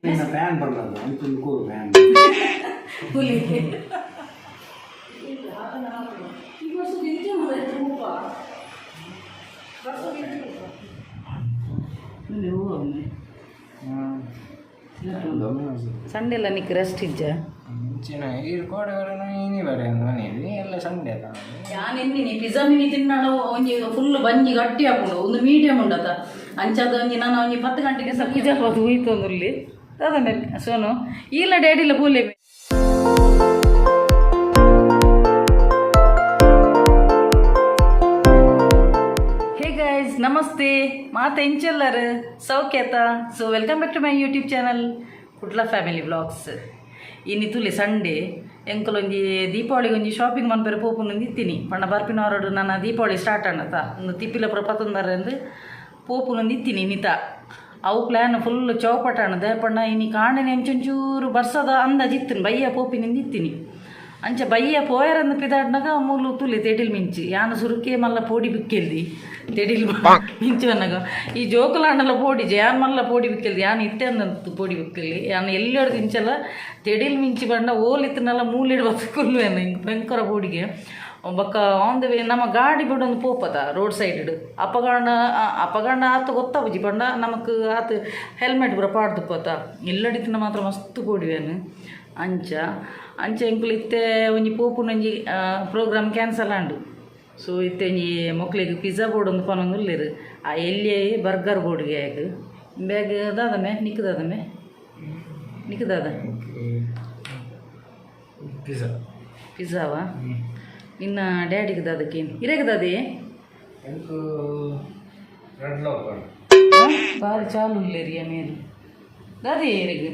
ನಿನ್ನ ಫ್ಯಾನ್ ಬರಲ್ಲ ಅಂತ ಕೂರು ಫ್ಯಾನ್ ಹುಲಿ ಸಂಡೆ ಎಲ್ಲ ನಿಕ್ಕೆ ರೆಸ್ಟ್ ಇಜ್ಜ ಎಲ್ಲ ಸಂಡೆ ಯಾನೆನ್ನಿ ಪಿಜ್ಜಾ ಮಿನಿ ತಿನ್ನಾಳು ಒಂಜಿ ಫುಲ್ ಬಂಜಿ ಗಟ್ಟಿ ಹಾಕೊಂಡು ಒಂದು ಮೀಡಿಯಂ ಉಂಡತ ಅಂಚದ ಒಂಜಿ ನಾನು ಒಂಜಿ 10 ಗಂಟೆಗೆ ಸಹ ಪಿಜ್ಜಾ ಹೋದು ಹೋಯ್ತೊಂದುಲ್ಲಿ ಅದನ್ನೇ ಸೋನು ಇಲ್ಲ ಡ್ಯಾಡಿಲ್ಲ ಪೂಲೆ ನಮಸ್ತೆ ಮಾತ ಎಂಚೆಲ್ಲರು ಸೌಖ್ಯತ so welcome back to my YouTube channel Kudla family vlogs ಇನ್ನು ತುಲಿ ಸಂಡೇ ಎಂಕಲೊಂಜಿ ದೀಪಾವಳಿಗೆ ಒಂಜಿ ಶಾಪಿಂಗ್ ಮನ್ಪೆರೆ ಪೋಪುನ ಇತ್ತೀನಿ ಪಂಡ ಬರ್ಪಿನವರಡು ನನ್ನ ದೀಪಾವಳಿ ಸ್ಟಾರ್ಟ್ ಅನ್ನತ ಒಂದು ತಿಪ್ಪಿಲ ಪ್ರಪತ್ತೊಂದರಂದು ಪೋಪುನ ಇತ್ತೀನಿ ನಿತ ಅವು ಪ್ಲ್ಯಾನ್ ಫುಲ್ ಚೌಪಟ ಅನ್ನದ ಪಂಡ ಇನ್ನು ಕಾಂಡನೆ ಎಂಚೊಂಚೂರು ಬರ್ಸದ ಅಂದಾಜಿತ್ತಿನ ಬಯ್ಯ ಪೋಪಿನಿಂದ ಇತ್ತೀನಿ ಅಂಚೆ ಬಯ್ಯ ಪೋಯರಂದು ಪಿದಾಡ್ನಾಗ ಮೂಲು ತುಲಿ ತೆಡಿಲ್ ಮಿಂಚಿ ಯಾನು ಸುರುಕೆ ಮಲ್ಲ ಪೋಡಿ ಬಿಕ್ಕೆಲ್ದಿ ತೆಡಿಲ್ ಮಿಂಚು ಅನ್ನಗ ಈ ಜೋಕುಲಾಂಡಲ್ಲ ಪೋಡಿಜೆ ಯಾನು ಮಲ್ಲ ಪೋಡಿ ಬಿಕ್ಕೆಲ್ದಿ ಯಾನು ಇತ್ತೆ ಅಂದಂತು ಪೋಡಿ ಬಿಕ್ಕೆಲ್ಲಿ ಯಾನು ಎಲ್ಲೆಡ್ದು ಇಂಚಲ್ಲ ತೆಡಿಲ್ ಮಿಂಚಿ ಬಂಡ ಓಲಿತ್ತನೆಲ್ಲ ಮೂಲಿಡ್ ಬಸ್ಕೊಲ್ವೇನು ಹಿಂಗೆ ಭಯಂಕರ ಪೋಡಿಗೆ ಬೊಕ್ಕ ಆನ್ ದ ವೇ ನಮ್ಮ ಗಾಡಿ ಬಿಡೊಂದು ಪೋಪದ ರೋಡ್ ಸೈಡ್ ಅಪಗಂಡ ಆತು ಗೊತ್ತಾವುಜಿ ಪಂಡ ನಮಕ್ ಆತು ಹೆಲ್ಮೆಟ್ ಬರ ಪಾಡ್ದು ಪೋತ ಎಲ್ಲಡಿತ್ತಿನ ಮಾತ್ರ ಮಸ್ತ್ ಪೋಡಿವೇನು ಅಂಚ ಎಂಕುಲು ಇತ್ತೆ ಒಂಜಿ ಪೋಪುನೊಂಜಿ ಪ್ರೋಗ್ರಾಮ್ ಕ್ಯಾನ್ಸಲ್ ಆಂಡು ಸೊ ಇತ್ತೆ ಒಂಜಿ ಮಕ್ಳಿಗೆ ಪಿಜ್ಜಾ ಬೋರ್ಡ್ ಒಂದು ಪನೊಂದುಲ್ಲೆರ್ ಆ ಎಲ್ಲಿ ಬರ್ಗರ್ ಬೋರ್ಡ್ಗೆ ಆಗ ಬ್ಯಾಗ್ ದಾದಮೆ ನಿಕ್ಕದಾದಮೆ ನಿಕ್ಕದಾದ ಪಿಜ್ಜಾವಾ ನಿನ್ನ ಡ್ಯಾಡಿಗೆ ದಾದಕ್ಕೇನು ಇರೇಗೆ ದಾದೆ ಬಾರಿ ಚಾಲು ಉಲ್ಲೇರಿ ಮೇರು ದಾದೆ ಇರೇಗೆ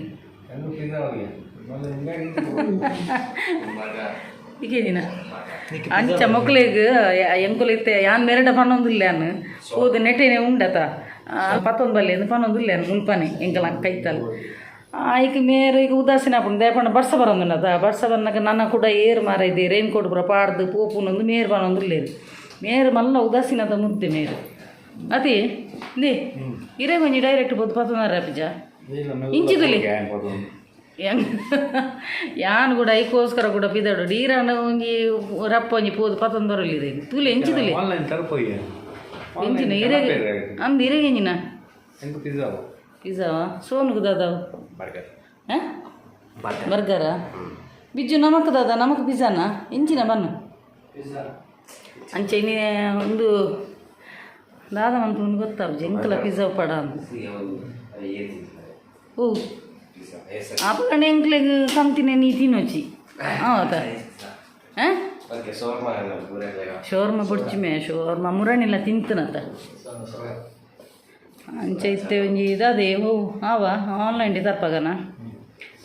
ಈಗೇನಿನ ಅಂಚ ಮಕ್ಳಿಗೆ ಎಂಕುಲಿತ್ತೆ ಯಾನ್ ಮೆರಡ ಪನ್ನೊಂದುಲ್ಲಾನು ಓದು ನೆಟೇನೆ ಉಂಡತ 11 ಬಲ್ಲೆ ಪನ್ನೊಂದುಲ್ಲಾನು ಮುನ್ಪನೆ ಎಂಕಲ ಕೈತಲ್ ಈಗ ಮೇರೆ ಈಗ ಉದಾಸೀನ ಹಾಕೊಂಡು ದೇಪಣ್ಣ ಬರ್ಸ ಬರೋಂದುಂಡತ ಬರ್ಸ ಬಂದಾಗ ನನ್ನ ಕೂಡ ಏರು ಮಾರೈದೆ ರೈನ್ ಕೋಟ್ ಬರ ಪಾಡ್ದು ಪೋಪುನೊಂದು ಮೇರು ಬರೋಂದುಲ್ಲೇರು ಮೇರು ಮಲ್ಲ ಉದಾಸೀನದ ಮುದ್ದೆ ಮೇರು ಅತಿ ದೇ ಇರೇ ಒಂಜಿ ಡೈರೆಕ್ಟ್ ಬೋದು 11 ಪಿಜ್ಜ ಇಂಚಿದುಲಿ ಹೆಂಗ್ ಯಾನು ಕೂಡ ಐಕೋಸ್ಕರ ಕೂಡ ಪಿದಾಡು ಡೀರಾನ ಒಂಜಿ ರಪ್ಪ ಒಂಜಿ ಪೋದು 11 ಬರಲಿದೆ ತುಲೆ ಎಂಚಿದುಲಿ ಎಂಚಿನ ಇರೆಗೆ ಅಂದು ಇರೆಗೆ ಎಂಜಿನ ಪಿಜ್ಜಾವಾ ಸೋನುಗು ದಾದಾವು ಹಾಂ ಬರ್ಗರಾ ಬಿಜ್ಜು ನಮಕ್ ದಾದ ನಮಕ್ ಪಿಜ್ಜಾನ ಎಂಚಿನ ಬನ್ನು ಅಂಚೆ ಇನ್ನೇ ಒಂದು ದಾದ ಅಂತ ಒಂದು ಗೊತ್ತಾವು ಎಂಕಲ ಪಿಜ್ಜಾ ಪಡ ಅಂತ ಓ ಅಪ್ಪಣ್ಣ ಎಂಕ್ಲೆಗ್ ಕಂತಿನ ನೀ ತಿನ್ನೋಚಿ ಹೌದಾ ಹಾಂ ಶೋರ್ಮ ಬುಡ್ಚಿಮೆ ಶೋರ್ಮ ಮುರಣಿಲ್ಲ ತಿಂತನತ್ತ ಅಂಚೆ ಇತ್ತೆ ಒಂಜಿ ಇದೇ ಓ ಆವ ಆನ್ಲೈನ್ ತರ್ಪಗನ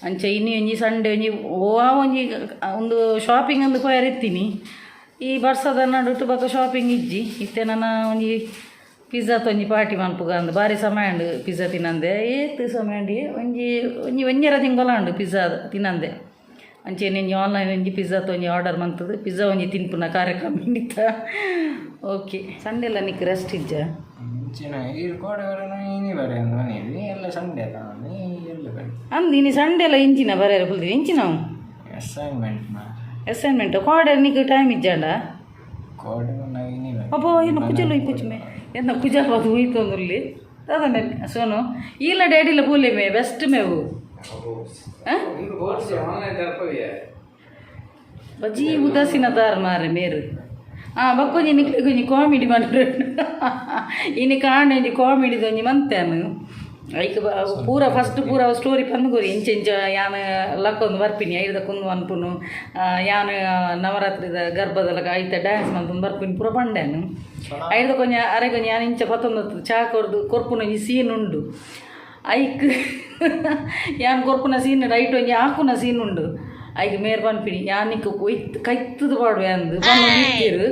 ಅಂಚೆ ಇನ್ನಿ ಒಂಜಿ ಸಂಡೆ ಒಂಜಿ ಒಂಜಿ ಒಂದು ಶಾಪಿಂಗ್ ಅಂದು ಕೊಯರಿತ್ತೀನಿ ಈ ಬರ್ಸದ ನಡುಟು ಬಕ್ಕ ಶಾಪಿಂಗ್ ಇಜ್ಜಿ ಇತ್ತೆ ನನ್ನ ಒಂಜಿ ಪಿಜ್ಜಾ ತೊಂಜಿ ಪಾರ್ಟಿ ಮನ್ಪುಗ ಅಂದು ಬಾರಿ ಸಮಯ ಉಂಡು ಪಿಜ್ಜಾ ತಿನ್ನಂದೆ ಏತು ಸಮಯ ಉಂಡು ಒಂಜರ ತಿಂಗೊಲ ಉಂಡು ಪಿಜ್ಜಾ ತಿನ್ನಂದೆ ಅಂಚೆ ಒಂಜಿ ಆನ್ಲೈನ್ ಒಂಜಿ ಪಿಜ್ಜಾ ತೊಂಜಿ ಆರ್ಡರ್ ಮಂತದ್ದು ಪಿಜ್ಜಾ ಒಂಜಿ ತಿನ್ಪುನ ಕಾರ್ಯಕ್ರಮ ನಿಂತ ಓಕೆ ಸಂಡೆ ಎಲ್ಲ ನಿಕ್ಕೆ ರೆಸ್ಟ್ ಇಜ್ಜ ಅಂದು ಇನ್ನು ಸಂಡೆ ಎಲ್ಲ ಇಂಚಿನ ಬರೆಯಲ್ಲ ಫುಲ್ದಿ ಇಂಚಿ ನಾವು ಅಸೈನ್ಮೆಂಟ್ ಕೋಡೆ ನಿಕ್ಕೆ ಟೈಮ್ ಇಜ್ಜಂಡ ಅಬ್ಬೋ ಏನು ಕುಜಲು ಇಪ್ಪುಚ್ಚುಮೆ ಎಂತ ಕುಜಲ್ ಅದು ಹೋಯ್ತೊಂದುಲ್ಲಿ ಅದನ್ನೇ ಸೋನು ಇಲ್ಲ ಡ್ಯಾಡಿಲ್ಲ ಪೂಲೆ ಮೇ ಬೆಸ್ಟ್ ಮೇವು ಬಜ್ಜಿ ಉದಾಸೀನ ದಾರ ಮಾರೆ ಮೇರು ಬಕ್ಕೊಂಜಿ ನಿಕ್ಲೆ ಕೊಂಜಿ ಕಾಮಿಡಿ ಮಾಡ್ರೆ ಇನ್ನು ಕಾಣಿ ಕಾಮಿಡಿದೊಂಜಿ ಮಂತೇನು ಐಕ್ ಪೂರ ಫಸ್ಟ್ ಪೂರ ಸ್ಟೋರಿ ಪಂದ್ಗೋರಿ ಇಂಚ ಯಾನು ಲಕ್ಕೊಂದು ಬರ್ಪಿನಿ ಐದಕ್ಕೊಂದು ಅನ್ಪುನು ಯಾನು ನವರಾತ್ರಿದ ಗರ್ಭದಲ್ಲ ಐತ ಡ್ಯಾನ್ಸ್ ಮಂತೊಂದು ಬರ್ಪಿನಿ ಪೂರ ಪಂಡೇನು ಐದ ಕೊಂಚ ಅರೆ ಕೊಂಚ ಯಾನು ಇಂಚ 11 ಚಾ ಕೊರ್ಪುನ ಈ ಸೀನ್ ಉಂಡು ಐಕ್ ಯಾನು ಕೊರ್ಪುನ ಸೀನ್ ಐಟ್ ಒಂಜಿ ಹಾಕುನ ಸೀನ್ ಉಂಡು ಐಕ್ ಮೇರ್ ಪನ್ಪಿನಿ ಯಾನಿಕ್ ಒಯ್ತು ಕೈತದು ಪಾಡುವೆ ಅಂದು ಬಂದು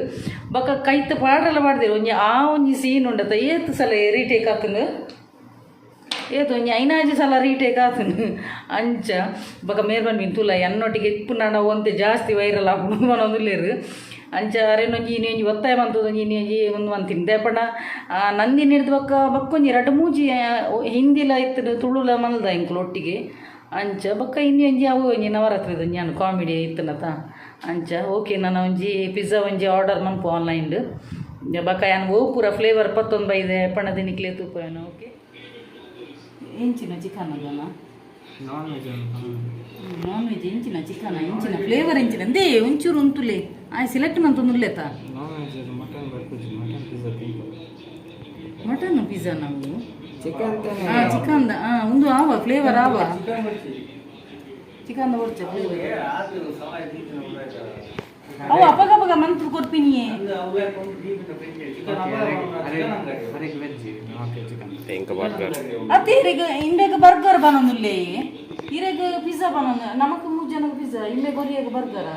ಬಕ್ಕ ಕೈತ ಪಾಡ್ರೆಲ್ಲ ಪಾಡ್ದಿರು ಒಂಜಿ ಒಂಜಿ ಸೀನ್ ಉಂಡತ ಏತು ಸಲ ರೀಟೇಕ್ ಹಾಕನು ಏತು ಒಂಜಿ 5 ಸಲ ರೀಟೇಕ್ ಆತನು ಅಂಚ ಬಕ ಮೇರ್ ಬಂದ್ಬಿನ್ ತುಲ ಎನ್ನೊಟ್ಟಿಗೆ ಇಪ್ಪು ನಾನು ಒಂತೆ ಜಾಸ್ತಿ ವೈರಲ್ ಹಾಕೊಂಡು ಮನೊಂದುಲ್ಲೇರು ಅಂಚ ಅರೆನೊಂಜಿ ಇನ್ನೊಂಜಿ ಒತ್ತಾಯ ಮಂತದೊಂಜಿ ಇನ್ನೊಂಜಿ ಒಂದು ಅಂತೀನಿ ದೇಪಣ ನಂದಿನ ಹಿಡ್ದು ಬಕ್ಕೊಂಜಿ ರಡ್ಡು ಮೂಜಿ ಹಿಂದಿಲ ಇತ್ತು ತುಳುಲ ಮಲ್ದ ಇಂಕುಲು ಒಟ್ಟಿಗೆ ಅಂಚ ಬಕ್ಕ ಇನ್ನೊಂಜಿ ಅವು ಒಂಜಿ ನವರಾತ್ರಿದ ನಾನು ಕಾಮಿಡಿ ಇತ್ತನತ ಅಂಚ ಓಕೆ ನಾನು ಒಂಜಿ ಪಿಜ್ಜಾ ಒಂಜಿ ಆರ್ಡರ್ ಮನ್ಪು ಆನ್ಲೈನ್ಡ್ ಬಕ್ಕ ಯಾನು ಓ ಪೂರ ಫ್ಲೇವರ್ ಪತ್ತೊಂದು ಬೈದೆ ಪಣದ ನಿಕ್ಲೆ ತೂಪೇನು ಓಕೆ ಎಂಚಿನ ಚಿಕನ್ ಅದನ ನಾನ್ ವೆಜ್ ಎಂಚಿನ ಚಿಕನ ಎಂಚಿನ ಫ್ಲೇವರ್ ಎಂಚಿನ ಅಂದೇ ಒಂಚೂರು ಉಂಟುಲೆ ಸೆಲೆಕ್ಟ್ ಮಂತೊಂದುಲ್ಲೇತ ಮಟನ್ ಪಿಜ್ಜಾ ನಾವು ಚಿಕನ್ದ ಒಂದು ಆವ ಫ್ಲೇವರ್ ಆವ ಚಿಕನ್ ಹೊಡ್ಚ ಫ್ಲೇವರ್ ಅವು ಅಪಗ ಮಂತ್ರ ಕೊಡ್ತೀನಿ ಅತ್ತೆ ಇರೆಗ್ ಇಂಡೆಗ್ ಬರ್ಗರ್ ಬನೊಂದುಲ್ಲೆ ಇರೆಗ್ ಪಿಜ್ಜಾ ಬನೊಂದು ನಮಕ್ 3 ಜನಕ್ಕೆ ಪಿಜ್ಜಾ ಇಂಡೆ ಕೊರಿಯಗ್ ಬರ್ಗರ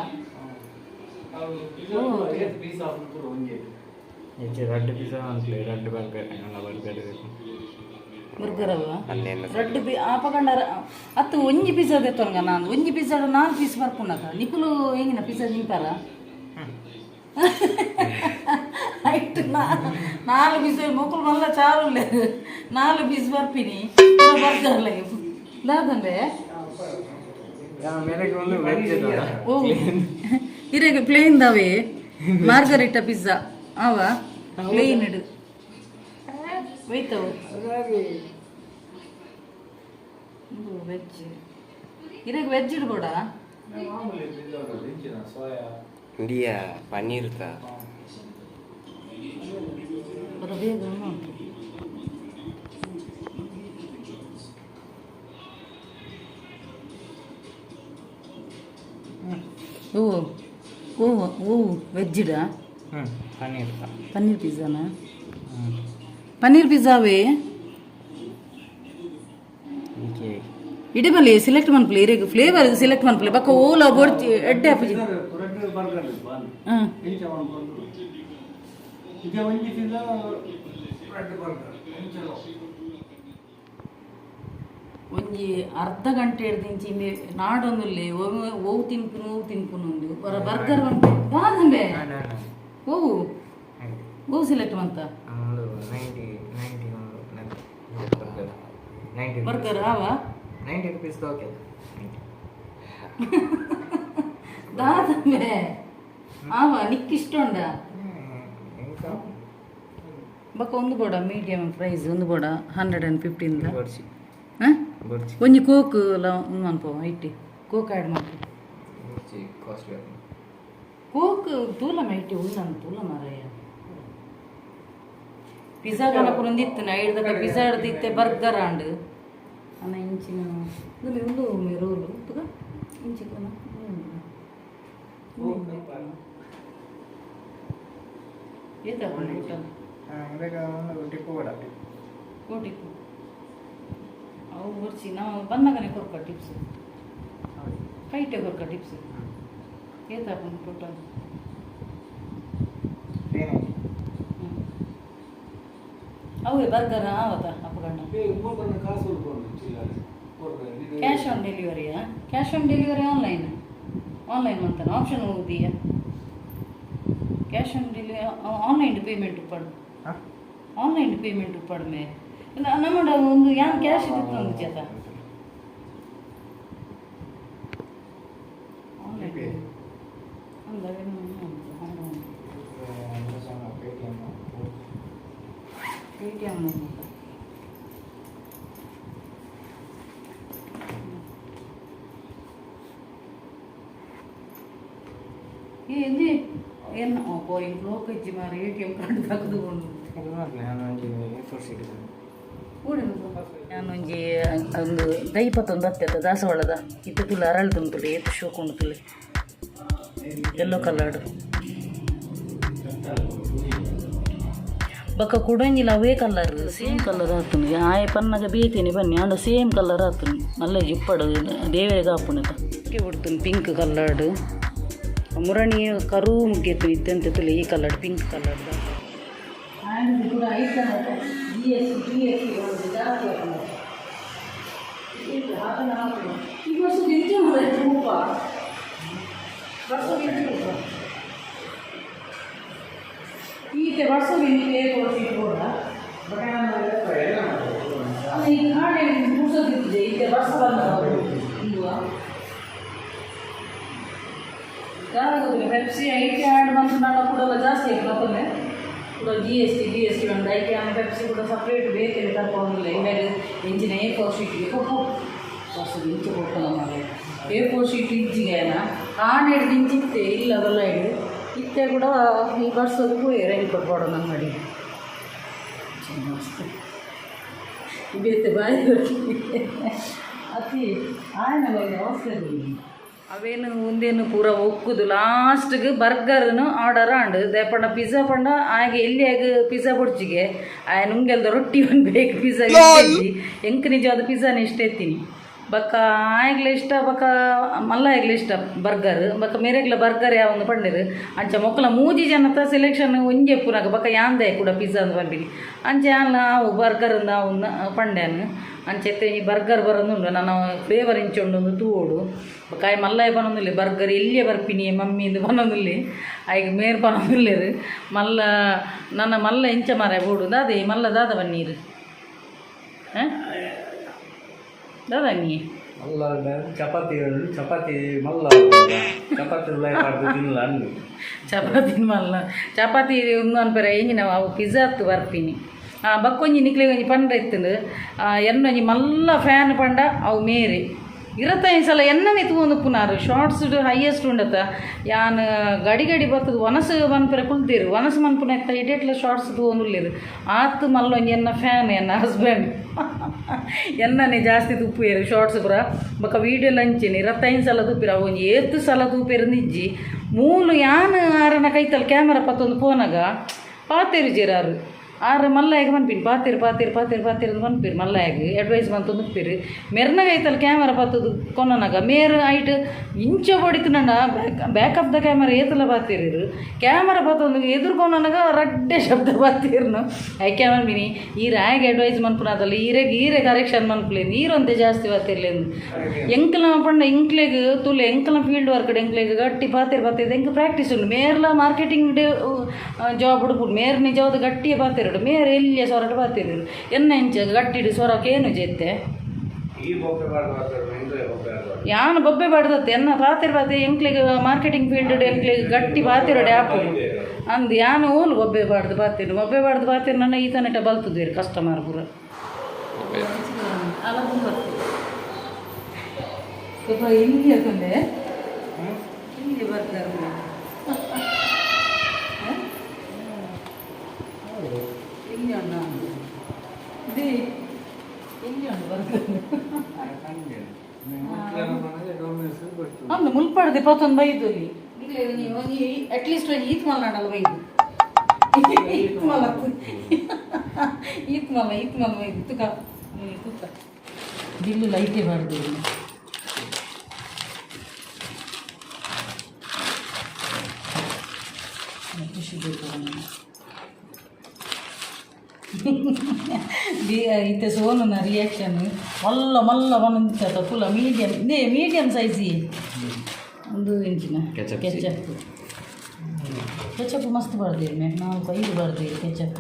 రెడ్ పిజ్జా అంటే రెడ్ బర్గర్ అలా బర్గర్ ಬರ್ಗರ್ ಅವ ರಡ್ಡು ಆಪಗಂಡ ಅತ್ತು ಒಂಜಿ ಪಿಜ್ಜಾ ತೆತ್ತೊಂಗ ನಾನು ಒಂಜಿ ಪಿಜ್ಜಾ 4 ಪೀಸ್ ಬರ್ಪುಂಡಕ ನಿಕುಲು ಹೆಂಗಿನ ಪಿಜ್ಜಾ ತಿಂತಾರ ಆಯ್ತು 4 ಪೀಸ್ ಮೊಕ್ಕಲು ಮಲ್ಲ ಚಾರು 4 ಪೀಸ್ ಬರ್ಪಿನಿ ಬರ್ಗರ್ ಲೈಫ್ ದಾದಂಬೆ ಓ ಇರೆಗೆ ಪ್ಲೇನ್ ದಾವೆ ಮಾರ್ಗರಿಟಾ ಪಿಜ್ಜಾ ಅವ ಪ್ಲೇನ್ ಇಡು ಒಯ್ತವು ವೆಜ್ ಇರೆಗೆ ವೆಜ್ ಇಡ್ಬೋಡ ಇಂಡಿಯಾ ಪನ್ನೀರ್ ಬರ ಬೇಗ ಉಂಟು ಓ ಓ ಓ ವೆಜ್ಜಿಡಾ ಪನ್ನೀರ್ ಪಿಜ್ಜಾನ ಪನ್ನೀರ್ ಪಿಜ್ಜಾವೇ ಇಡಬಲ್ಲಿ ಸೆಲೆಕ್ಟ್ ಮನ್ಪಲೆ ಇರೆಗ್ ಫ್ಲೇವರ್ ಸೆಲೆಕ್ಟ್ ಮನ್ಪಲೆ ಬಕ್ಕ ಓಲ ಬೋಡ್ತಿ ಎಡ್ಡೆ ಅಪ್ಪಜಿ ಹಾಂ ಒಂಜಿ ಅರ್ಧ ಗಂಟೆ ಹಿಡ್ದಿಂಚಿ ನಾಡೊಂದುಲ್ಲೆ ಓವು ತಿನ್ಪುನು ಒಂದು ಹೊರ ಬರ್ಗರ್ ಬಂದು ಬಾದಂಬೆ ಓವು ಓವು ಸೆಲೆಕ್ಟ್ ಮಂತ ಬರ್ಗರ್ ಆವ 90 rupees ಓಕೆ ದಾದಂಬೆ ಆವ ನಿಕ್ಕಿಷ್ಟ ಉಂಡ ಬಕ್ಕ ಒಂದು ಬೋಡ ಮೀಡಿಯಮ್ ಪ್ರೈಸ್ ಒಂದು ಬೋಡ 115 ಹಾಂ ಒಂಜಿ ಕೋಕ್ ಒಂದು ಅನ್ಪವ ಇಟ್ಟಿ ಕೋಕ್ ಆ್ಯಡ್ ಮಾಡಿ ಕೋಕ್ ತೂಲಮ ಇಟ್ಟಿ ಉಳ್ಳಂದು ತೂಲ ಮಾರಾಯ ಪಿಜ್ಜಾ ಕನಪುರ ಒಂದಿತ್ತು ನಾ ಹಿಡ್ದಕ್ಕ ಪಿಜ್ಜಾ ಹಿಡ್ದಿತ್ತೆ ಬರ್ಗರ್ ಆಂಡ್ ಅನ್ನ ಇಂಚಿನ ಒಂದು ರೋಲು ತುಗ ಇಂಚಿಕನ ಟಿಪ್ಪು ಅವು ಬರ್ಸಿ ನಾವು ಬಂದಾಗನೇ ಕೊರ್ಕ ಟಿಪ್ಸ್ ಕೈಟೆ ಕೊರ್ಕ ಟಿಪ್ಸ್ ಏತಾಪನ್ ಟೋಟಲ್ ಅವೇ ಬರ್ಗರ ಆವತ್ತ ಅಪ್ಪಗಂಡ ಕ್ಯಾಶ್ ಆನ್ ಡೆಲಿವರಿಯಾ ಕ್ಯಾಶ್ ಆನ್ ಡೆಲಿವರಿ ಆನ್ಲೈನ್ ಅಂತಾನೆ ಆಪ್ಷನ್ ಹೋಗುದೀಯಾ cash on delivery online payment ಉಪ್ಪಡು ಆನ್ಲೈನ್ ಪೇಮೆಂಟ್ ಉಪ್ಪಡು ಮೇ ನಮ್ಮಡ ಒಂದು ಯಾನ್ ಕ್ಯಾಶ್ ಇತ್ತು ಒಂದು ಜತ ಆನ್ಲೈನ್ ಪೇಟಿಎಂ ఏంది ಏನು ಪಾಯಿಂಟ್ ಲೋಕಜ್ಜಿ ಮಾರಿ ATM ಕಾರ್ಡ್ ತೆಗೆದುಕೊಂಡು ನಾನೊಂಜಿ ಒಂದು ದೈಪತ್ತೊಂದು ಹತ್ತದ ದಾಸವಾಳದ ಇತ್ತು ತುಳು ಅರಳ್ದುಂಟುಲಿ ಏತು ಶೋಕೊಂಡು ತುಳಿ ಯೆಲ್ಲೋ ಕಲರ್ಡ್ ಬಕ್ಕ ಕುಡಂಜಿಲ ಅವೇ ಕಲರ್ ಸೇಮ್ ಕಲರ್ ಆತುಂಡು ಆಯೆ ಪನ್ನಗ ಬೇತೇನೆ ಬನ್ನಿ ಆಂಡ ಸೇಮ್ ಕಲರ್ ಆತುಂಡು ಮಲ್ಲ ಜಿಪ್ಪಡು ದೇವರಿಗೆ ಆಪುಣದ ಬಿಡ್ತೀನಿ ಪಿಂಕ್ ಕಲರ್ಡ್ ಮುರಣಿ ಕರು ಮುಗ್ಗೆತ್ತು ಇತ್ತಂತ ತುಳಿ ಈ ಕಲರ್ ಪಿಂಕ್ ಕಲರ್ ಈಕೆ ಬರ್ಸೋದು ಇಲ್ಲಿ ಕೂಡ ಈ ಹಾಳೆ ಕೂರ್ಸೋದಿದೆ ಈಕೆ ಬರ್ಸ ಇಲ್ವಾ ಪೆಪ್ಸಿ ಐಟಿ ಆ್ಯಡ್ ಬಂತು ನಾನು ಕೂಡ ಜಾಸ್ತಿ ಆಯ್ತು ಮತ್ತೊಮ್ಮೆ ಕೂಡ ಜಿ ಎಸ್ ಟಿ ಬಂದು ಐಟಿ ಆ್ಯಂಡ್ ಪೆಪ್ಸಿ ಕೂಡ ಸಪ್ರೇಟ್ ಬೇಕೇ ತಗೊಂಡಿಲ್ಲ ಇಮೇಲೆ ಎಂಜಿನ A4 ಶೀಟಿಗೆ ಹೊಸದು ಇಂಚೆ ಕೊಟ್ಟಲ್ಲ ಮಾಡಿ A4 ಶೀಟ್ ಇಜ್ಜಿಗೆನ ಕಾಣೆಡು ನಿಂಚಿತ್ತೆ ಇಲ್ಲ ಅದೆಲ್ಲ ಇಡು ಇತ್ತೆ ಕೂಡ ಈ ಬರ್ಸೋದಕ್ಕೂ ರೈಲ್ ಕೊಟ್ಬೋಡು ನಮ್ಮ ಮಾಡಿ ಬೇತೆ ಬಾಯಿ ಅತಿ ಆಯ್ನಲ್ಲ ಅವಸ್ಥೆ ಅವೇನು ಒಂದೇನು ಪೂರ ಒಕ್ಕುದು ಲಾಸ್ಟ್ಗೆ ಬರ್ಗರ್ನು ಆರ್ಡರ್ ಆಂಡು ದೇಪಂಡ ಪಿಜ್ಜಾ ಪಂಡ ಆಗ ಎಲ್ಲಿ ಆಗ ಪಿಜ್ಜಾ ಬುಡ್ಚಿಗೆ ಆಯ ನುಂಗೆಲ್ದ ರೊಟ್ಟಿ ಒಂದು ಬೇಕು ಪಿಜ್ಜಾ ಎಂಕ್ ನಿಜವಾದ ಪಿಜ್ಜಾನೇ ಇಷ್ಟ ಎತ್ತೀನಿ ಬಕ್ಕ ಆಯ್ಗ್ಲ ಇಷ್ಟ ಬಕ್ಕ ಮಲ್ಲ ಆಗ್ಲ ಇಷ್ಟ ಬರ್ಗರ್ ಬಕ್ಕ ಮೇರೆಗ್ಲ ಬರ್ಗರ್ ಯಾವೊಂದು ಪಂಡಿರು ಅಂಚ ಮೊಕ್ಕಲ ಮೂಜಿ ಜನತ ಸೆಲೆಕ್ಷನ್ ಒಂಜೆ ಪುನಗ ಬಕ್ಕ ಯಾಂದೆ ಕೂಡ ಪಿಜ್ಜಾ ಅಂತ ಬಂದಿನಿ ಅಂಚೆ ಅಲ್ಲ ಅವು ಬರ್ಗರ್ ಅವನ್ನ ಪಂಡ್ಯಾನು ಅಂಚೆತ್ತೆ ಈ ಬರ್ಗರ್ ಬರೋದು ನಾನು ಫ್ಲೇವರ್ ಇಂಚೊಂಡು ಒಂದು ತೂಡು ಕಾಯಿ ಮಲ್ಲ ಬನ್ನೊಂದಿಲ್ಲ ಬರ್ಗರ್ ಎಲ್ಲಿಯೇ ಬರ್ಪಿನಿ ಮಮ್ಮಿಂದು ಬನ್ನೊಂದಿಲ್ಲ ಆಯ್ಕೆ ಮೇರ್ ಬನ್ನೊಂದಿಲ್ಲರು ಮಲ್ಲ ನನ್ನ ಮಲ್ಲ ಇಂಚ ಮರ ಬೋಡು ದಾದೆ ಮಲ್ಲ ದಾದ ಬನ್ನೀರು ಹಾಂ ದಾದ ನೀ ಚಪಾತಿ ಮಲ್ಲ ಚಪಾತಿ ಮಲ್ಲ ಚಪಾತಿ ಒಂದು ಅನ್ಪರ ಎಂಜಿನ ಅವು ಪಿಜ್ಜಾ ಹತ್ತು ಬರ್ಪಿನಿ ಬಕ್ಕೊಂಜಿ ನಿಕ್ಲೆ ಒಂಜಿ ಪಂಡ ಎತ್ತುಂಡು ಎನ್ನೊಂಜಿ ಮಲ್ಲ ಫ್ಯಾನ್ ಪಂಡ ಅವು ಮೇರೆ ಇರತ್ತ ಈ ಸಲ ಎನ್ನನೇ ತಗೊಂಡು ಪುನಾರು ಶಾರ್ಟ್ಸ್ ಹೈಯೆಸ್ಟ್ ಉಂಡತ್ತ ಯಾನ್ ಗಡಿ ಬರ್ತದ ಒನಸು ಮನ್ಪರೆ ಕುಲ್ತೀರು ಒನಸು ಮನ್ಪುನ ಎತ್ತ ಇಡೇಟ್ಲ ಶಾರ್ಟ್ಸ್ ತಗೊಂಡುಲ್ಲೇರು ಆತು ಮಲ್ಲೊಂಜಿ ಎನ್ನ ಫ್ಯಾನ್ ಎನ್ನ ಹಸ್ಬೆಂಡ್ ಎನ್ನನೇ ಜಾಸ್ತಿ ತುಪ್ಪೇರು ಶಾರ್ಟ್ಸ್ ಪುರ ಬೊಕ್ಕ ವೀಡಿಯೋ ಲಂಚಿನಿ ಇರತ್ತೈದು ಸಲ ತುಪ್ಪಿರ ಒಂಜಿ ಏತ್ತು ಸಲ ತೂಪೇರು ನಿಜ್ಜಿ ಮೂಲು ಯಾನ್ ಆರನ ಕೈತಲ್ಲಿ ಕ್ಯಾಮರಾ ಪತ್ತೊಂದು ಫೋನಾಗ ಪಾತೇರು ಜೀರಾರು ಆರು ಮಲ್ಲಾಯಿಗೆ ಮನ್ಪಿನಿ ಪಾತಿರು ಅಂತ ಮನ್ಪಿರು ಮಲ್ಲಾಯಿಗೆ ಅಡ್ವೈಸ್ ಬಂತು ನುಪ್ಪಿರು ಮೆರ್ನಾಗ ಐತಲ್ಲ ಕ್ಯಾಮರಾ ಪತ್ತದು ಕೊನನಾಗ ಮೇರು ಐಟ್ ಇಂಚ ಹೊಡಿತು ನನ್ನ ಬ್ಯಾಕಪ್ ದ ಕ್ಯಾಮರಾ ಏತಲ್ಲ ಪಾತಿರು ಕ್ಯಾಮರಾ ಪತ್ತೊಂದು ಎದುರ್ಕೊನನಾಗ ರಡ್ಡೆ ಶಬ್ದ ಪಾತಿರ್ನು ಐಕೆ ಮನ್ಪಿನಿ ಈರ ಆಯ್ಗೆ ಅಡ್ವೈಸ್ ಮನ್ಪುನದಲ್ಲ ಈರೆ ಕರೆಕ್ಷನ್ ಮನ್ಪುಲೇನು ಈರೊಂತೆ ಜಾಸ್ತಿ ಪಾತಿರ್ಲೇನು ಎಂಕಲ ಪಂಡ ಇಂಕ್ಲೆಗ್ ತುಲೆ ಎಂಕಲ ಫೀಲ್ಡ್ ವರ್ಕ್ ಎಂಕ್ಲೆಗ್ ಗಟ್ಟಿ ಪಾತಿರ್ ಎಂಕ ಪ್ರಾಕ್ಟೀಸ್ ಉಂಡು ಮೇರ್ಲ ಮಾರ್ಕೆಟಿಂಗ್ ಜಾಬ್ ಹುಡುಕ್ಬಿಟ್ಟು ಮೇರ್ ನಿಜವಾದ ಗಟ್ಟಿಯೇ ಪಾತಿರು ಮೇರೆ ಎಲ್ಲಿಯ ಸೊರಟ ಬರ್ತಿದ್ರು ಎನ್ನ ಇಂಚ ಗಟ್ಟಿಡು ಸೊರಕೇನು ಜೆತ್ತೆ ಯಾನು ಬೊಬ್ಬೆ ಬಾಡ್ದತ್ತೆ ಎನ್ನ ಪಾತಿರ್ ಎಂಕ್ಲಿಗೆ ಮಾರ್ಕೆಟಿಂಗ್ ಫೀಲ್ಡ್ ಎಂಕ್ಲಿಗೆ ಗಟ್ಟಿ ಪಾತಿರೋಡೆ ಆಪು ಅಂದು ಯಾನು ಓಲು ಬೊಬ್ಬೆ ಬಾಡ್ದು ಪಾತಿರು ನನ್ನ ಈತನೆಟ ಬಲ್ತದ್ವೇರು ಕಸ್ಟಮರ್ ಪೂರ ಅಲ್ಲ ಬರ್ತೀವಿ ಇಲ್ಲಿ ಯಾಕಂದ್ರೆ ಇಲ್ಲಿ ಬರ್ತಾರೆ ಅಂದು ಮುಲ್ಪಡ್ದೆ ಪತ್ತೊಂದು ಬೈದು ಅಟ್ಲೀಸ್ಟ್ ಒಂದು ಈತ್ ಮಲ್ನಾಡಲ್ಲ ಬೈದು ಈತ್ ಮಲ್ಲ ಬೈದು ತುಕ ಬಿಲ್ಲು ಲೈಟೇ ಬಾರ್ದು ಖುಷಿ ಬೇಕು ಇತ್ತೆ ಸೋನ ರಿಯಾಕ್ಷನ್ ಮಲ್ಲ ಒಂದೊಂದು ಫುಲ್ಲ ಮೀಡಿಯಮ್ ಸೈಜಿ ಒಂದು ಇಂಚಿನ ಕೆಚಪ್ ಮಸ್ತ್ ಬಾರ್ದೇವೆ ಮೇ ನಾವು 5 ಬಾರ್ದೇವೆ ಕೆಚಪ್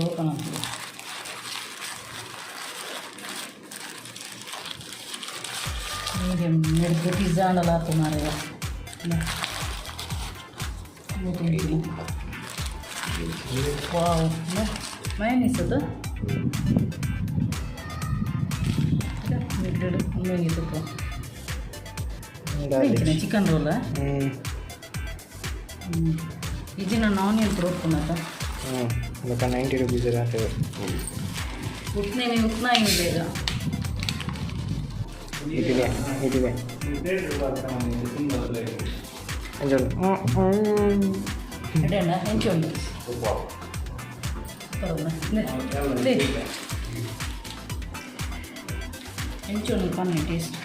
ಓಪನ್ ಆಗ್ತದೆ ಮೀಡಿಯಮ್ ನಡೆದು ಪಿಜ್ಜಾ ಅಂಡಲ್ಲ ಆಯ್ತು ಮಾರಾಯ ವಾವ್ ಮೈನೀಸ್ ಅದು ಚಿಕನ್ ರೋಲ ಇದು ನಾನು ಆನಿಯನ್ ಕೊಡ್ಕೊಳತ್ತ 90 rupees ಆಗ್ತದೆ ಉತ್ನಾ ಹಿಂಗೆ ಬೇಗ ಇದಿದೆ ಅಡೇಣ್ಣ ಹೆಂಚೊಂದು ಹೆಂಚೊಂದು ಪನ್ನೆ ಟೇಸ್ಟ್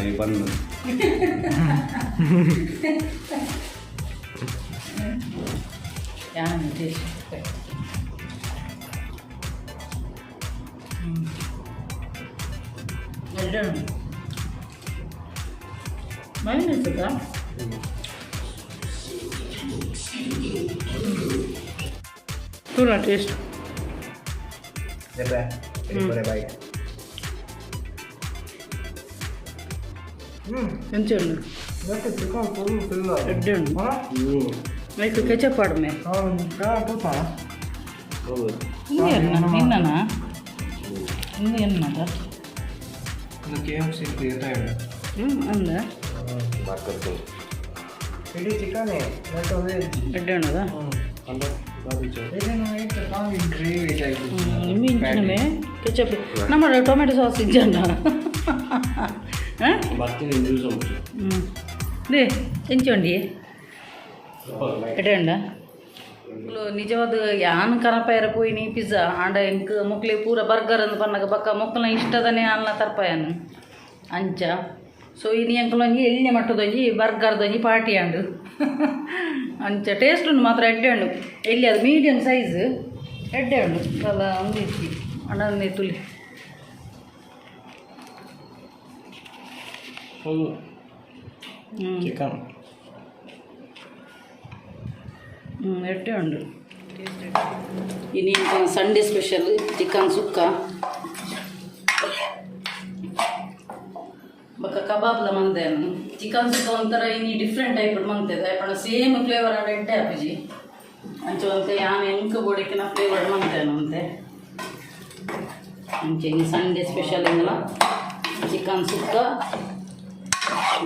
ಈ ಬನ್ನು ಯಾನು ಟೇಸ್ಟ್ ಮೈನಸ್ ತೂಲ ಟೇಸ್ಟ್ ಬಾಯ್ ಎಂಚ ಉಂಡು ಚಿಕನ್ ಫುಲ್ ಫುಲ್ ಎಡ್ಡೆ ಉಂಡು ಲೈಕ್ ಕೆಚಪ್ ಆಡ್ಮೆ ಹಿಂಗೆ ನಿನ್ನನಾ ಹಿಂಗೆ ಎನ್ನದ KFC ಅಂದ ಇಡೀ ಚಿಕನೇ ಎಡ್ಡೆ ಉಂಡದ ಗ್ರೇವಿ ಟೈಪ್ ನಿಮ್ಮಿ ಇಂಚಿನಮೆ ಕೆಚಪ್ ನಮ್ಮ ಟೊಮೆಟೊ ಸಾಸ್ ಇಜ್ಜಂಡ ದೇ ಎಂಚೊಂಡಿ ಎಡ್ಡೆ ಉಂಡ ನಿಜವಾದ ಯಾನ್ ಕನಪಾಯರ ಪೋಯಿನಿ ಪಿಜ್ಜಾ ಆಂಡ ಎಂಕ್ ಮುಕ್ಲಿ ಪೂರ ಬರ್ಗರ್ ಅಂದ್ ಪನ್ನಗ ಬಕ್ಕ ಮುಕ್ಕಲ ಇಷ್ಟದನೆ ಅಲ್ಲ ತರ್ಪಾಯನು ಅಂಚ ಸೊ ಇನಿ ಎಂಕಲೊಂಜಿ ಎಣ್ಣೆ ಮಟ್ಟದೊಂಜಿ ಬರ್ಗರ್ದೊಂಜಿ ಪಾರ್ಟಿ ಆಂಡು ಅಂಚ ಟೇಸ್ಟ್ ಉಂಡು ಮಾತ್ರ ಎಡ್ಡೆ ಉಂಡು ಎಲ್ಲಿ ಅದು ಮೀಡಿಯಮ್ ಸೈಜ್ ಎಡ್ಡೆ ಉಂಡು ಅಲ್ಲ ಒಂದು ಇಚ್ಚಿ ಅಣ್ಣನೇ ತುಳಿ ಚಿಕನ್ ಎಡ್ಡೆ ಉಂಡು ಇನಿ ಸಂಡೇ ಸ್ಪೆಷಲ್ ಚಿಕನ್ ಸುಕ್ಕ ಬೊಕ್ಕ ಕಬಾಬ್ಲ ಮಂದೆನು ಚಿಕನ್ ಸುಕ್ಕ ಒಂಥರ ಇನಿ ಡಿಫ್ರೆಂಟ್ ಟೈಪ್ ಮಂತೇದ ಯಾಪಣ ಸೇಮ್ ಫ್ಲೇವರ್ ಆಂಡ ಎಡ್ಡೆ ಆಪುಜಿ ಅಂಚ ಒಂತೆ ಯಾನ್ ಎಂಕ ಬೋಡಿಕಿನ ಫ್ಲೇವರ್ ಮಂತೇನು ಅಂತೆ ಅಂಚೆ ಇನಿ ಸಂಡೇ ಸ್ಪೆಷಲ್ ಇಂದಲ ಚಿಕನ್ ಸುಕ್ಕ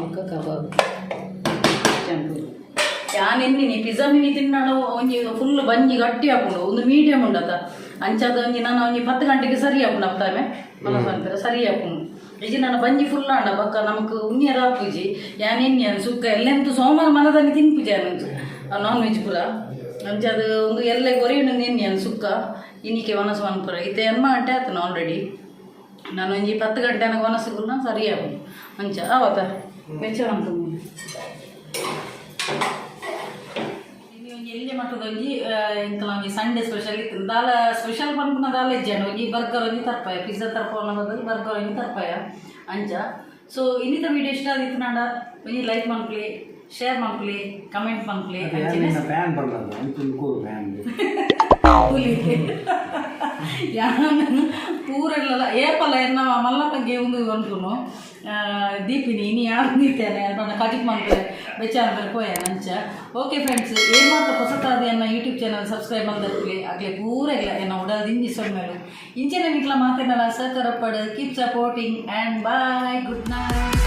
ಬೊಕ್ಕ ಕಬಾಬ್ ಚಂಪೂರು ಯಾನ್ ಎನ್ನಿನಿ ಪಿಜ್ಜಾ ಮಿನಿ ತಿನ್ನಾಡ ಒಂಜಿ ಫುಲ್ ಬಂಜಿ ಗಟ್ಟಿ ಹಾಕೊಂಡು ಒಂದು ಮೀಡಿಯಮ್ ಉಂಡತ ಅಂಚದ ಒಂಜಿ ನಾನು ಒಂಜಿ 10 ಗಂಟೆಗೆ ಸರಿ ಹಾಕೊಂಡು ಅಪ್ಟಾಮೆ ಮನಸ್ಸಂತಾರೆ ಸರಿ ಹಾಕೊಂಡು ಈಗ ನಾನು ಬಂಜಿ ಫುಲ್ ಆಂಡ ಬಕ್ಕ ನಮಕ್ ಉಣ್ಣಿಯರ ಹಾಪುಜಿ ಯಾನ್ ಎಣ್ಣೆ ಸುಕ್ಕ ಎಲ್ಲೆಂತು ಸೋಮವಾರ ಮನದಲ್ಲಿ ತಿನ್ಪುಜಿ ಅನ್ನಂತು ನಾನ್ ವೆಜ್ ಪೂರ ಅಂಚದು ಒಂದು ಎಲ್ಲ ಗೊರೆಯುಂಡು ಎಣ್ಣೆ ಸುಕ್ಕ ಇನ್ನಿಕೆ ವನಸು ಅನ್ಪುರ ಇತ್ತೆ ಎನ್ಮ ಗಂಟೆ ಆತನ ಆಲ್ರೆಡಿ ನಾನು ಒಂಜಿ 10 ಗಂಟೆ ನನಗೆ ವನಸುಗುಲ್ಲ ಸರಿ ಹಾಕೊಂಡು ಅಂಚ ಆವತ್ತ ವೆಚ್ಚ ಅಂತ ಎಲ್ಲಿ ಮಟ್ಟದ ಒಂಜಿ ಎಂಕಲ ಒಂಜಿ ಸಂಡೇ ಸ್ಪೆಷಲ್ ಇತ್ತು ದಾಲ ಸ್ಪೆಷಲ್ ಪನ್ಪುನ ದಾಲ ಇಜ್ಜಾಂಡು ಒಂಜಿ ಬರ್ಗರ್ ಒಂಜಿ ತರ್ಪಾಯ ಪಿಜ್ಜಾ ತರ್ಪವನ ಬದಲು ಬರ್ಗರ್ ಒಂಜಿ ತರ್ಪಾಯ ಅಂಚ ಸೊ ಇನ್ನಿತ ವಿಡಿಯೋ ಇಷ್ಟ ಆದಿತ್ತು ನಾಡ ಒಂಜಿ ಲೈಕ್ ಮನ್ಪ್ಲಿ ಶೇರ್ ಮನ್ಪ್ಲಿ ಕಮೆಂಟ್ ಮನ್ಪ್ಲಿ ಫ್ಯಾನ್ ಫ್ಯಾನ್ ಯಾನು ಪೂರಲ್ಲ ಏಪಲ್ಲ ಎನ್ನ ಮಲ್ಲಪ್ಪಗೆ ಒಂದು ಅನ್ಕೊನು ದೀಪಿನಿ ಇನಿ ಯಾರು ನಿಂತೇನೆ ಅಂತ ಕಟಿಕ್ ಮಾಡ್ತಾರೆ ಬೆಚ್ಚಾರ ಪೋಯ ಅಂಚ ಓಕೆ ಫ್ರೆಂಡ್ಸ್ ಏನು ಮಾಡ್ತಾ ಹೊಸತಾದ ಎನ್ನ ಯೂಟ್ಯೂಬ್ ಚಾನಲ್ ಸಬ್ಸ್ಕ್ರೈಬ್ ಮಾಡಿದ್ರಿ ಆಗಲೇ ಪೂರ ಇಲ್ಲ ಎನ್ನ ಉಡೋದು ಇಂಜಿಸೋಡ್ ಮೇಲು ಇಂಚೆನ ನಿಕ್ಲ ಮಾತೇನಲ್ಲ ಸಹಕಾರ ಪಡು keep supporting and bye good night.